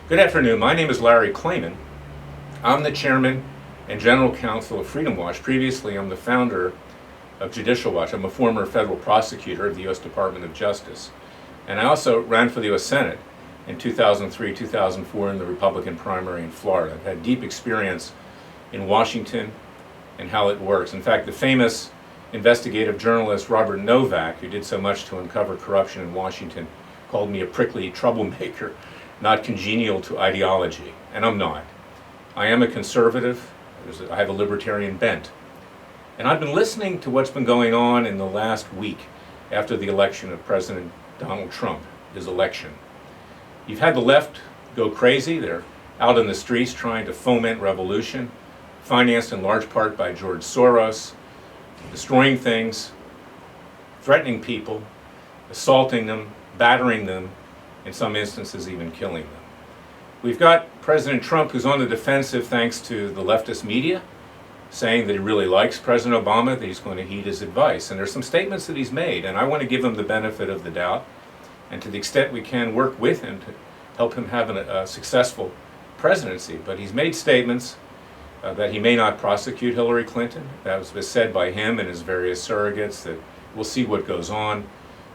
Good afternoon. My name is Larry Klayman. I'm the chairman and general counsel of Freedom Watch. Previously, I'm the founder of Judicial Watch. I'm a former federal prosecutor of the U.S. Department of Justice. And I also ran for the U.S. Senate in 2003, 2004 in the Republican primary in Florida. I've had deep experience in Washington and how it works. In fact, the famous investigative journalist Robert Novak, who did so much to uncover corruption in Washington, called me a prickly troublemaker, not congenial to ideology, and I'm not. I am a conservative. I have a libertarian bent. And I've been listening to what's been going on in the last week after the election of President Donald Trump, his election. You've had the left go crazy. They're out in the streets trying to foment revolution, financed in large part by George Soros, destroying things, threatening people, assaulting them, battering them, in some instances even killing them. We've got President Trump, who's on the defensive thanks to the leftist media, saying that he really likes President Obama, that he's going to heed his advice. And there's some statements that he's made, and I want to give him the benefit of the doubt, and to the extent we can, work with him to help him have a successful presidency. But he's made statements that he may not prosecute Hillary Clinton. That was said by him and his various surrogates, that we'll see what goes on.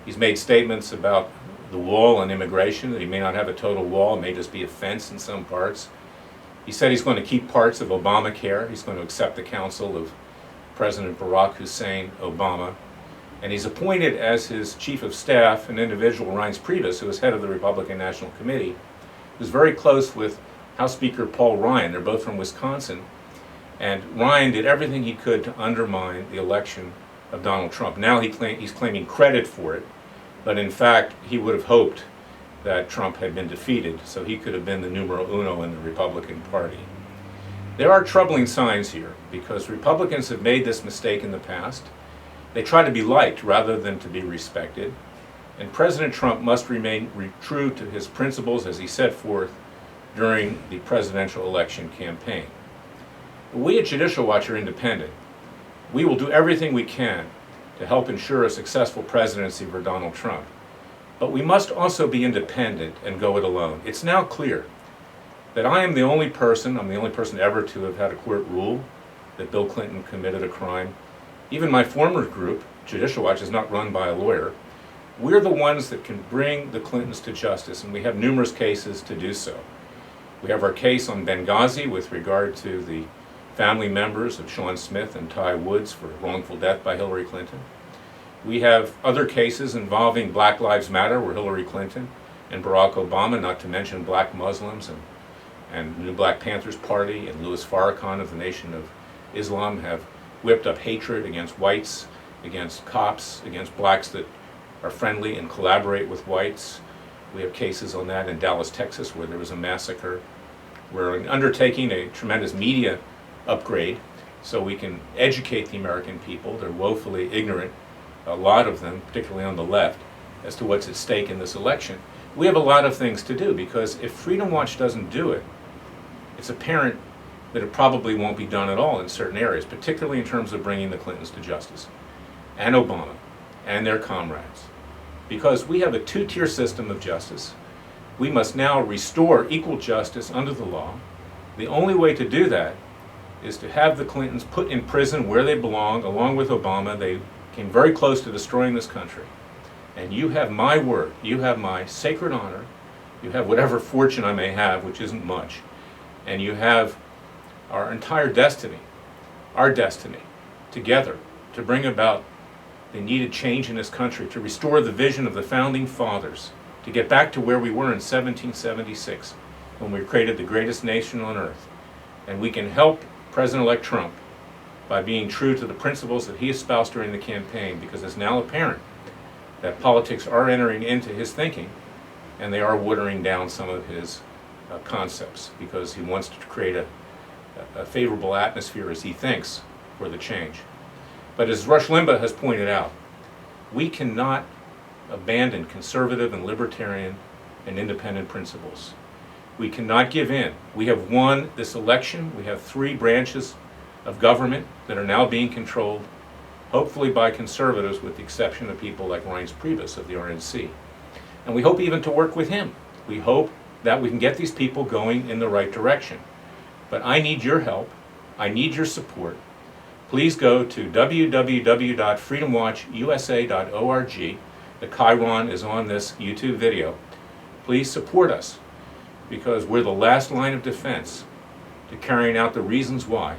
He's made statements about the wall and immigration, that he may not have a total wall, it may just be a fence in some parts. He said he's going to keep parts of Obamacare. He's going to accept the counsel of President Barack Hussein Obama. And he's appointed as his chief of staff an individual, Reince Priebus, who is head of the Republican National Committee, who's very close with House Speaker Paul Ryan. They're both from Wisconsin. And Ryan did everything he could to undermine the election of Donald Trump. Now he's claiming credit for it. But in fact, he would have hoped that Trump had been defeated, so he could have been the numero uno in the Republican Party. There are troubling signs here, because Republicans have made this mistake in the past. They try to be liked rather than to be respected. And President Trump must remain true to his principles as he set forth during the presidential election campaign. We at Judicial Watch are independent. We will do everything we can to help ensure a successful presidency for Donald Trump. But we must also be independent and go it alone. It's now clear that I'm the only person ever to have had a court rule that Bill Clinton committed a crime. Even my former group, Judicial Watch, is not run by a lawyer. We're the ones that can bring the Clintons to justice, and we have numerous cases to do so. We have our case on Benghazi with regard to the family members of Sean Smith and Ty Woods for wrongful death by Hillary Clinton. We have other cases involving Black Lives Matter, where Hillary Clinton and Barack Obama, not to mention black Muslims and the New Black Panthers Party and Louis Farrakhan of the Nation of Islam, have whipped up hatred against whites, against cops, against blacks that are friendly and collaborate with whites. We have cases on that in Dallas, Texas, where there was a massacre. We're undertaking a tremendous media upgrade so we can educate the American people. They're woefully ignorant, a lot of them, particularly on the left, as to what's at stake in this election. We have a lot of things to do, because if Freedom Watch doesn't do it, it's apparent that it probably won't be done at all in certain areas, particularly in terms of bringing the Clintons to justice, and Obama, and their comrades. Because we have a two-tier system of justice. We must now restore equal justice under the law. The only way to do that is to have the Clintons put in prison where they belong, along with Obama. They came very close to destroying this country. And you have my word, you have my sacred honor, you have whatever fortune I may have, which isn't much, and you have our entire destiny, our destiny, together to bring about the needed change in this country, to restore the vision of the Founding Fathers, to get back to where we were in 1776, when we created the greatest nation on earth. And we can help President-elect Trump by being true to the principles that he espoused during the campaign, because it's now apparent that politics are entering into his thinking, and they are watering down some of his concepts, because he wants to create a favorable atmosphere, as he thinks, for the change. But as Rush Limbaugh has pointed out, we cannot abandon conservative and libertarian and independent principles. We cannot give in. We have won this election. We have 3 branches of government that are now being controlled, hopefully by conservatives, with the exception of people like Reince Priebus of the RNC. And we hope even to work with him. We hope that we can get these people going in the right direction. But I need your help. I need your support. Please go to www.freedomwatchusa.org. The chyron is on this YouTube video. Please support us, because we're the last line of defense to carrying out the reasons why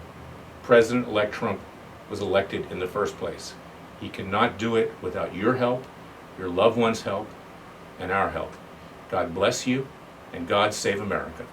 President-elect Trump was elected in the first place. He cannot do it without your help, your loved ones' help, and our help. God bless you, and God save America.